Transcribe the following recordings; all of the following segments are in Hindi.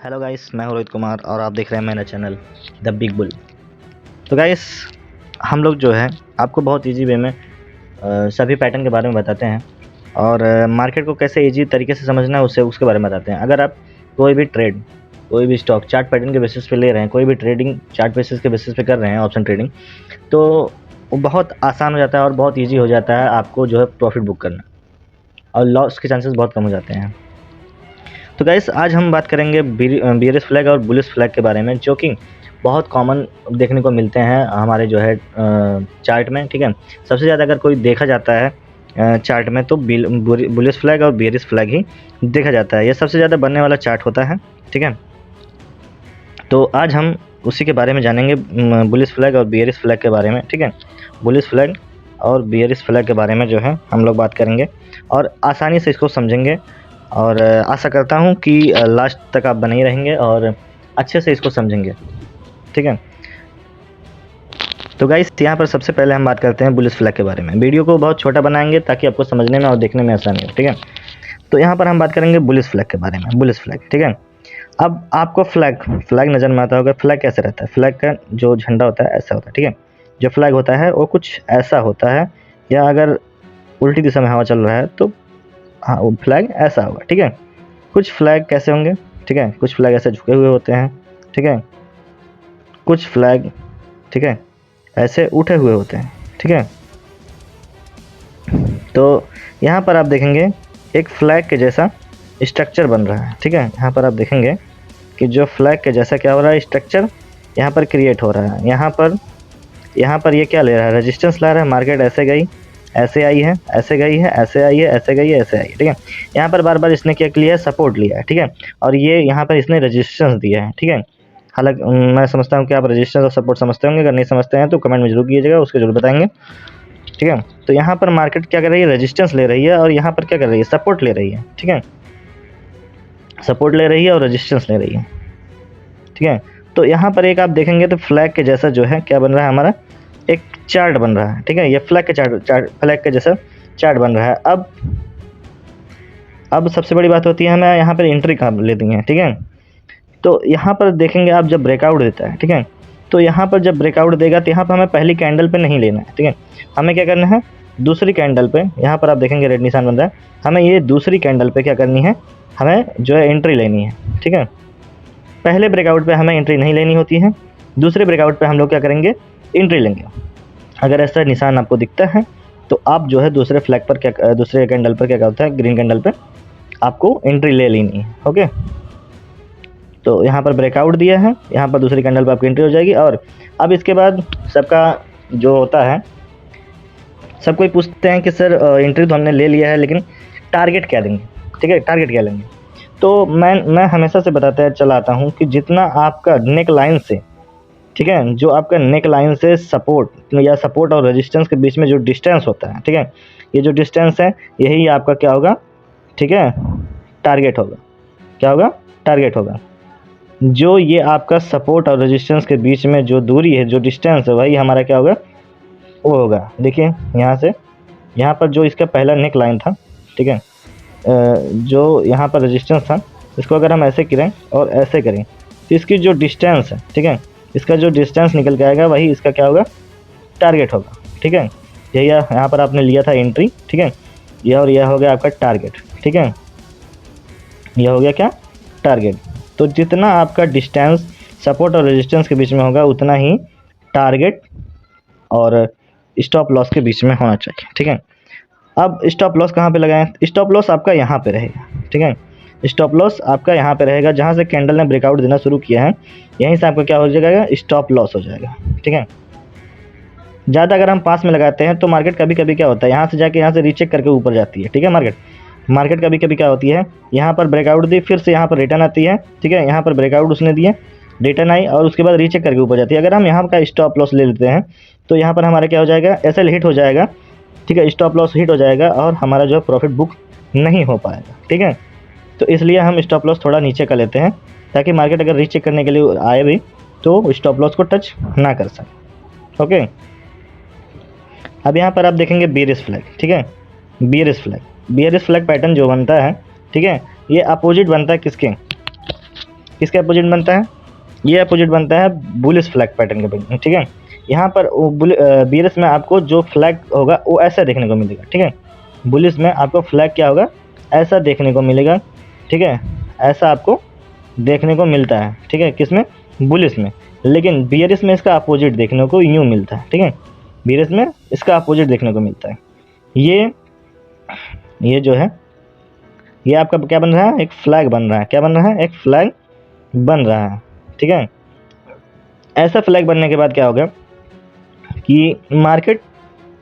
हेलो गाइस, मैं हूं रोहित कुमार और आप देख रहे हैं मेरा चैनल द बिग बुल। तो गाइस, हम लोग जो है आपको बहुत इजी वे में सभी पैटर्न के बारे में बताते हैं और मार्केट को कैसे इजी तरीके से समझना है उसके बारे में बताते हैं। अगर आप कोई भी ट्रेड, कोई भी स्टॉक चार्ट पैटर्न के बेसिस पे ले रहे हैं, कोई भी ट्रेडिंग चार्ट बेसिस के बेसिस पे कर रहे हैं ऑप्शन ट्रेडिंग, तो वो बहुत आसान हो जाता है और बहुत ईजी हो जाता है आपको जो है प्रॉफिट बुक करना, और लॉस के चांसेस बहुत कम हो जाते हैं। तो गाइस, आज हम बात करेंगे बियरिश फ्लैग और बुलिश फ्लैग के बारे में, जो कि बहुत कॉमन देखने को मिलते हैं हमारे जो है चार्ट में। ठीक है, सबसे ज़्यादा अगर कोई देखा जाता है चार्ट में तो बुलिश फ्लैग और बियरिश फ्लैग ही देखा जाता है। ये सबसे ज़्यादा बनने वाला चार्ट होता है। ठीक है, तो आज हम उसी के बारे में जानेंगे, बुलिश फ्लैग और बियरिश फ्लैग के बारे में। ठीक है, बुलिश फ्लैग और बियरिश फ्लैग के बारे में जो है हम लोग बात करेंगे और आसानी से इसको समझेंगे, और आशा करता हूँ कि लास्ट तक आप बने ही रहेंगे और अच्छे से इसको समझेंगे। ठीक है, तो गाइस, यहाँ पर सबसे पहले हम बात करते हैं बुलिश फ्लैग के बारे में। वीडियो को बहुत छोटा बनाएंगे ताकि आपको समझने में और देखने में आसानी हो। ठीक है, तो यहाँ पर हम बात करेंगे बुलिश फ्लैग के बारे में। बुलिश फ्लैग, ठीक है। अब आपको फ्लैग नज़र में आता होगा। फ्लैग कैसे रहता है? फ्लैग का जो झंडा होता है ऐसा होता है। ठीक है, जो फ्लैग होता है वो कुछ ऐसा होता है, या अगर उल्टी दिशा में हवा चल रहा है तो हाँ, वो फ्लैग ऐसा होगा। ठीक है, कुछ फ्लैग कैसे होंगे? ठीक है, कुछ फ्लैग ऐसे झुके हुए होते हैं। ठीक है, कुछ फ्लैग, ठीक है, ऐसे उठे हुए होते हैं। ठीक है, तो यहाँ पर आप देखेंगे एक फ्लैग के जैसा स्ट्रक्चर बन रहा है। ठीक है, यहाँ पर आप देखेंगे कि जो फ्लैग के जैसा क्या हो रहा है, स्ट्रक्चर यहाँ पर क्रिएट हो रहा है। यहाँ पर ये क्या ले रहा है? रेजिस्टेंस ला रहा है। मार्केट ऐसे गई, ऐसे आई है, ऐसे गई है, ऐसे आई है, ऐसे गई है, ऐसे आई है। ठीक है, यहाँ पर बार बार इसने क्या लिया है? सपोर्ट लिया है। ठीक है, और ये यहाँ पर इसने रेजिस्टेंस दिया है। ठीक है, हालांकि मैं समझता हूँ कि आप रेजिस्टेंस और सपोर्ट समझते होंगे। अगर नहीं समझते हैं तो कमेंट में जरूर कीजिएगा, उसके जरूर बताएंगे। ठीक है, तो यहाँ पर मार्केट क्या कर रही है? रेजिस्टेंस ले रही है, और यहाँ पर क्या कर रही है? सपोर्ट ले रही है। ठीक है, सपोर्ट ले रही है और रेजिस्टेंस ले रही है। ठीक है, तो यहाँ पर एक आप देखेंगे तो फ्लैग के जैसा जो है क्या बन रहा है? हमारा एक चार्ट बन रहा है। ठीक है, ये फ्लैग के फ्लैग के जैसा चार्ट बन रहा है। अब सबसे बड़ी बात होती है हमें यहाँ पर एंट्री कहाँ लेनी है। ठीक है, तो यहाँ पर देखेंगे आप जब ब्रेकआउट देता है। ठीक है, तो यहाँ पर जब ब्रेकआउट देगा तो यहाँ पर हमें पहली कैंडल पे नहीं लेना है। ठीक है, हमें क्या करना है? दूसरी कैंडल पे, यहाँ पर आप देखेंगे रेड निशान बन रहा है, हमें ये दूसरी कैंडल पे क्या करनी है? हमें जो है एंट्री लेनी है। ठीक है, पहले ब्रेकआउट पे हमें एंट्री नहीं लेनी होती है, दूसरे ब्रेकआउट पे हम लोग क्या करेंगे? एंट्री लेंगे। अगर ऐसा निशान आपको दिखता है तो आप जो है दूसरे फ्लैग पर क्या, दूसरे कैंडल पर क्या होता है? ग्रीन कैंडल पे आपको एंट्री ले लेनी है। ओके, तो यहाँ पर ब्रेकआउट दिया है, यहाँ पर दूसरी कैंडल पर आपकी एंट्री हो जाएगी। और अब इसके बाद सबका जो होता है, सब कोई पूछते हैं कि सर एंट्री तो हमने ले लिया है, लेकिन टारगेट क्या देंगे? ठीक है, टारगेट क्या लेंगे? तो मैं हमेशा से बताता चला आता हूँ कि जितना आपका नेक लाइन से, ठीक है, जो आपका नेक लाइन से सपोर्ट और रेजिस्टेंस के बीच में जो डिस्टेंस होता है, ठीक है, ये जो डिस्टेंस है यही आपका क्या होगा? ठीक है, टारगेट होगा। क्या होगा? टारगेट होगा। जो ये आपका सपोर्ट और रेजिस्टेंस के बीच में जो दूरी है, जो डिस्टेंस है, वही हमारा क्या होगा? वो होगा। देखिए यहाँ से यहाँ पर जो इसका पहला नेक लाइन था, ठीक है, जो यहाँ पर रेजिस्टेंस था, इसको अगर हम ऐसे करें और ऐसे करें तो इसकी जो डिस्टेंस है, ठीक है, इसका जो डिस्टेंस निकल के आएगा वही इसका क्या होगा? टारगेट होगा। ठीक है, यही यहाँ पर आपने लिया था एंट्री। ठीक है, यह और यह हो गया आपका टारगेट। ठीक है, यह हो गया क्या? टारगेट। तो जितना आपका डिस्टेंस सपोर्ट और रेजिस्टेंस के बीच में होगा उतना ही टारगेट और स्टॉप लॉस के बीच में होना चाहिए। ठीक है, अब स्टॉप लॉस कहाँ पे लगाएं? स्टॉप लॉस आपका यहाँ पे रहेगा। ठीक है, स्टॉप लॉस आपका यहाँ पे रहेगा, जहाँ से कैंडल ने ब्रेकआउट देना शुरू किया है यहीं से आपका क्या हो जाएगा? स्टॉप लॉस हो जाएगा। ठीक है, ज़्यादा अगर हम पास में लगाते हैं तो मार्केट कभी कभी क्या होता है, यहाँ से जाके यहाँ से रीचेक करके ऊपर जाती है। ठीक है, मार्केट कभी कभी क्या होती है, यहाँ पर ब्रेकआउट दी, फिर से यहाँ पर रिटर्न आती है। ठीक है, यहाँ पर ब्रेकआउट उसने दिए, रिटर्न आई, और उसके बाद रीचेक करके ऊपर जाती है। अगर हम यहाँ का स्टॉप लॉस ले लेते हैं तो यहाँ पर हमारा क्या हो जाएगा? ऐसे हिट हो जाएगा। ठीक है, स्टॉप लॉस हिट हो जाएगा और हमारा जो है प्रॉफिट बुक नहीं हो पाएगा। ठीक है, तो इसलिए हम स्टॉप लॉस थोड़ा नीचे कर लेते हैं, ताकि मार्केट अगर रीचेक करने के लिए आए भी तो स्टॉप लॉस को टच ना कर सके। ओके, अब यहाँ पर आप देखेंगे बियरिश फ्लैग। ठीक है, बियरिश फ्लैग पैटर्न जो बनता है, ठीक है, ये अपोजिट बनता है किसके? किसके अपोजिट बनता है, ये अपोजिट बनता है बुलिश फ्लैग पैटर्न के, ठीक है। यहाँ पर बीयरिश में आपको जो फ्लैग होगा वो ऐसा देखने को मिलेगा, ठीक है। बुलिश में आपको फ्लैग क्या होगा, ऐसा देखने को मिलेगा, ठीक है, ऐसा आपको देखने को मिलता है, ठीक है, किसमें, बुलिश में। लेकिन बियरिश में इसका अपोजिट देखने को यूँ मिलता है, ठीक है, बियरिश में इसका अपोजिट देखने को मिलता है। ये जो है ये आपका क्या बन रहा है, एक फ्लैग बन रहा है, क्या बन रहा है, एक फ्लैग बन रहा है, ठीक है। ऐसा फ्लैग बनने के बाद क्या होगा कि मार्केट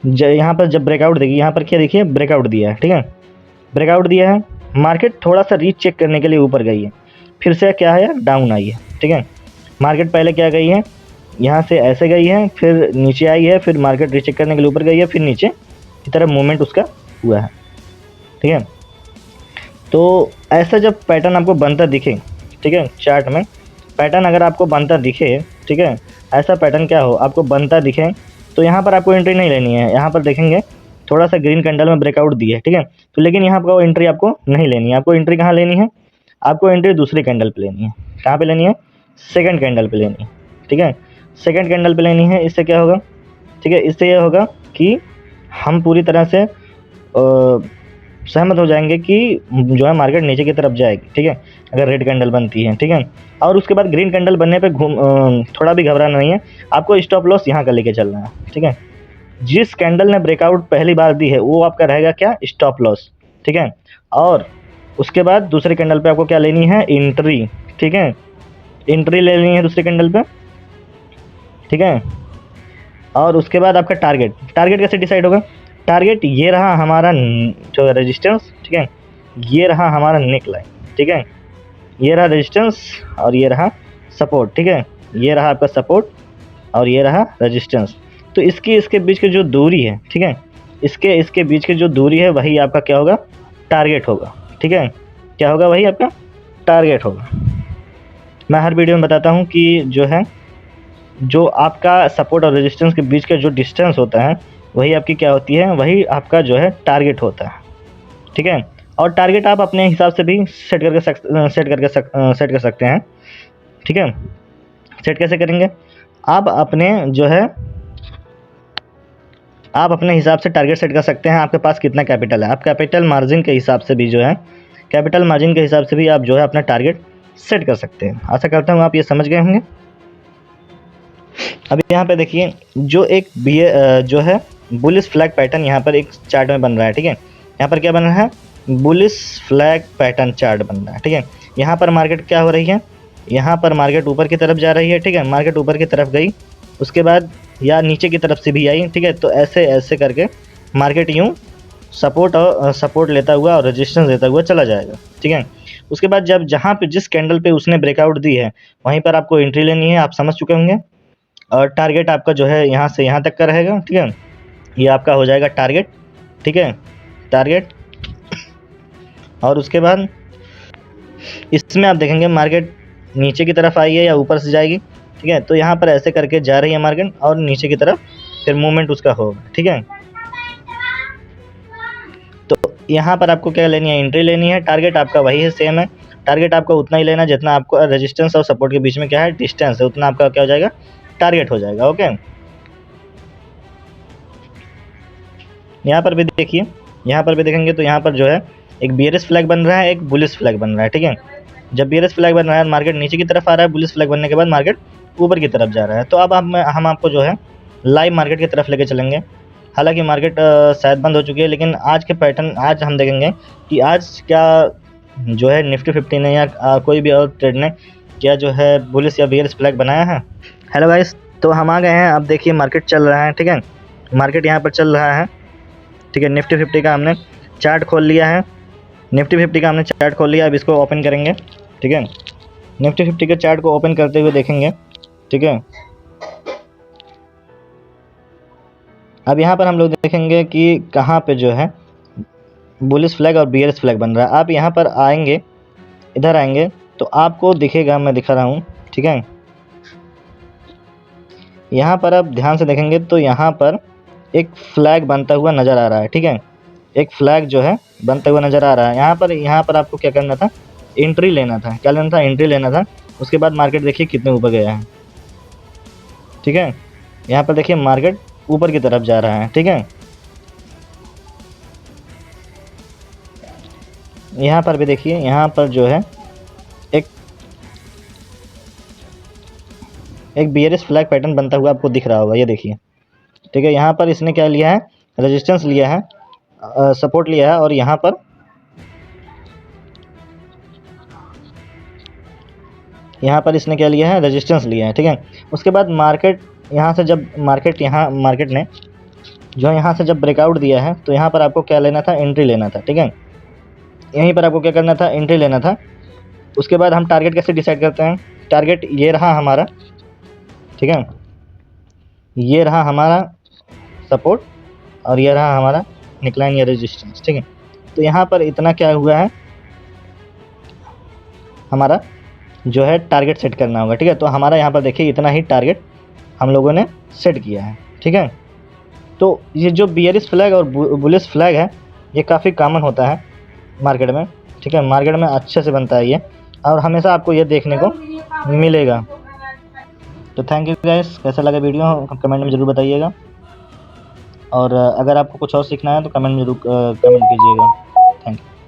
यहाँ पर जब ब्रेकआउट देगी, यहाँ पर क्या देखिए ब्रेकआउट दिया है, ठीक है, ब्रेकआउट दिया है, मार्केट थोड़ा सा रीच चेक करने के लिए ऊपर गई है, फिर से क्या है, डाउन आई है, ठीक है। मार्केट पहले क्या गई है, यहाँ से ऐसे गई है, फिर नीचे आई है, फिर मार्केट रीचेक करने के लिए ऊपर गई है, फिर नीचे की तरफ मूवमेंट उसका हुआ है, ठीक है। तो ऐसा जब पैटर्न आपको बनता दिखे, ठीक है, चार्ट में पैटर्न अगर आपको बनता दिखे, ठीक है, ऐसा पैटर्न क्या हो आपको बनता दिखे, तो यहाँ पर आपको एंट्री नहीं लेनी है। यहाँ पर देखेंगे थोड़ा सा ग्रीन कैंडल में ब्रेकआउट दी है, ठीक है, तो लेकिन यहाँ पर एंट्री आपको नहीं लेनी है। आपको एंट्री कहाँ लेनी है, आपको एंट्री दूसरी कैंडल पे लेनी है। कहाँ पे लेनी है, सेकंड कैंडल पे लेनी है, ठीक है, सेकंड कैंडल पे लेनी है। इससे क्या होगा, ठीक है, इससे ये होगा कि हम पूरी तरह से सहमत हो जाएंगे कि जो है मार्केट नीचे की तरफ जाएगी, ठीक है, अगर रेड कैंडल बनती है, ठीक है। और उसके बाद ग्रीन कैंडल बनने पे थोड़ा भी घबराना नहीं है, आपको स्टॉप लॉस यहाँ का लेके चलना है, ठीक है। जिस कैंडल ने ब्रेकआउट पहली बार दी है वो आपका रहेगा क्या, स्टॉप लॉस, ठीक है। और उसके बाद दूसरे कैंडल पे आपको क्या लेनी है, एंट्री, ठीक है, एंट्री ले लेनी है दूसरे कैंडल पे, ठीक है। और उसके बाद आपका टारगेट, टारगेट कैसे डिसाइड होगा, टारगेट ये रहा हमारा जो रेजिस्टेंस, ठीक है, ये रहा हमारा नेक लाइन, ठीक है, ये रहा रेजिस्टेंस और ये रहा सपोर्ट, ठीक है, ये रहा आपका सपोर्ट और ये रहा रेजिस्टेंस। तो इसके बीच की जो दूरी है, ठीक है, इसके बीच की जो दूरी है वही आपका क्या होगा, टारगेट होगा, ठीक है, क्या होगा, वही आपका टारगेट होगा। मैं हर वीडियो में बताता हूँ कि जो है जो आपका सपोर्ट और रेजिस्टेंस के बीच का जो डिस्टेंस होता है वही आपकी क्या होती है, वही आपका जो है टारगेट होता है, ठीक है। और टारगेट आप अपने हिसाब से भी सेट कर सकते हैं, ठीक है। सेट कैसे करेंगे, आप अपने हिसाब से टारगेट सेट कर सकते हैं। आपके पास कितना कैपिटल है, आप कैपिटल मार्जिन के हिसाब से भी जो है, कैपिटल मार्जिन के हिसाब से भी आप जो है अपना टारगेट सेट कर सकते हैं। आशा करता हूँ आप ये समझ गए होंगे। अब यहाँ पे देखिए जो जो है बुलिश फ्लैग पैटर्न यहाँ पर एक चार्ट में बन रहा है, ठीक है। यहाँ पर क्या बन रहा है, बुलिश फ्लैग पैटर्न चार्ट बन रहा है, ठीक है। यहाँ पर मार्केट क्या हो रही है, यहाँ पर मार्केट ऊपर की तरफ जा रही है, ठीक है, मार्केट ऊपर की तरफ गई, उसके बाद या नीचे की तरफ से भी आई, ठीक है। तो ऐसे ऐसे करके मार्केट यूँ सपोर्ट लेता हुआ और रेजिस्टेंस देता हुआ चला जाएगा, ठीक है। उसके बाद जब जहाँ पे जिस कैंडल पे उसने ब्रेकआउट दी है वहीं पर आपको एंट्री लेनी है, आप समझ चुके होंगे। और टारगेट आपका जो है यहाँ से यहाँ तक का रहेगा, ठीक है, ये आपका हो जाएगा टारगेट, ठीक है, टारगेट। और उसके बाद इसमें आप देखेंगे मार्केट नीचे की तरफ आई है या ऊपर से जाएगी, ठीक है। तो यहाँ पर ऐसे करके जा रही है मार्केट और नीचे की तरफ फिर मूवमेंट उसका होगा, ठीक है। तो यहाँ पर आपको क्या लेनी है, एंट्री लेनी है। टारगेट आपका वही है, सेम है, टारगेट आपका उतना ही लेना जितना आपको रेजिस्टेंस और सपोर्ट के बीच में क्या है, डिस्टेंस है, उतना आपका क्या हो जाएगा, टारगेट हो जाएगा, ओके। यहाँ पर भी देखिए, यहाँ पर भी देखेंगे तो यहाँ पर जो है एक बियरिश फ्लैग बन रहा है, एक बुलिश फ्लैग बन रहा है, ठीक है। जब बियरिश फ्लैग बन रहा है मार्केट नीचे की तरफ आ रहा है, बुलिश फ्लैग बनने के बाद मार्केट ऊपर की तरफ जा रहा है। तो अब हम आपको जो है लाइव मार्केट की तरफ लेके चलेंगे। हालांकि मार्केट शायद बंद हो चुकी है, लेकिन आज के पैटर्न आज हम देखेंगे कि आज क्या जो है निफ्टी 50 ने या कोई भी और ट्रेड ने क्या जो है बुलिश या बियरिश फ्लैग बनाया है। हेलो गाइस, तो हम आ गए हैं। अब देखिए मार्केट चल रहा है, ठीक है, मार्केट यहाँ पर चल रहा है, ठीक है। निफ्टी 50 का हमने चार्ट खोल लिया है, निफ्टी 50 का हमने चार्ट खोल लिया। अब इसको ओपन करेंगे, ठीक है, निफ्टी 50 के चार्ट को ओपन करते हुए देखेंगे, ठीक है। अब यहाँ पर हम लोग देखेंगे कि कहाँ पे जो है बुलिश फ्लैग और बियरिश फ्लैग बन रहा है। आप यहाँ पर आएंगे, इधर आएंगे तो आपको दिखेगा, मैं दिखा रहा हूँ, ठीक है। यहाँ पर आप ध्यान से देखेंगे तो यहाँ पर एक फ्लैग बनता हुआ नज़र आ रहा है, ठीक है, एक फ्लैग जो है बनता हुआ नज़र आ रहा है। यहाँ पर आपको क्या करना था, एंट्री लेना था। क्या लेना था, एंट्री लेना था। उसके बाद मार्केट देखिए कितने ऊपर गया है, ठीक है। यहाँ पर देखिए मार्केट ऊपर की तरफ जा रहा है, ठीक है। यहाँ पर भी देखिए, यहाँ पर जो है एक बियरिश फ्लैग पैटर्न बनता हुआ आपको दिख रहा होगा, ये देखिए, ठीक है। यहाँ पर इसने क्या लिया है, रेजिस्टेंस लिया है, सपोर्ट लिया है, और यहाँ पर इसने क्या लिया है, रेजिस्टेंस लिया है, ठीक है। उसके बाद मार्केट यहाँ से जब मार्केट ने जो यहाँ से जब ब्रेकआउट दिया है, तो यहाँ पर आपको क्या लेना था, एंट्री लेना था, ठीक है। यहीं पर आपको क्या करना था, एंट्री लेना था। उसके बाद हम टारगेट कैसे डिसाइड करते हैं, टारगेट ये रहा हमारा, ठीक है, ये रहा हमारा सपोर्ट, और ये रहा हमारा निकलाइन या रेजिस्टेंस, ठीक है। तो यहाँ पर इतना क्या हुआ है, हमारा जो है टारगेट सेट करना होगा, ठीक है। तो हमारा यहाँ पर देखिए इतना ही टारगेट हम लोगों ने सेट किया है, ठीक है। तो ये जो बियरिश फ्लैग और बुलिश फ्लैग है, ये काफ़ी कॉमन होता है मार्केट में, ठीक है। मार्केट में अच्छे से बनता है ये, और हमेशा आपको ये देखने को मिलेगा। तो थैंक यू गाइस, कैसा लगा वीडियो कमेंट में ज़रूर बताइएगा, और अगर आपको कुछ और सीखना है तो कमेंट में ज़रूर कमेंट कीजिएगा। Thank you.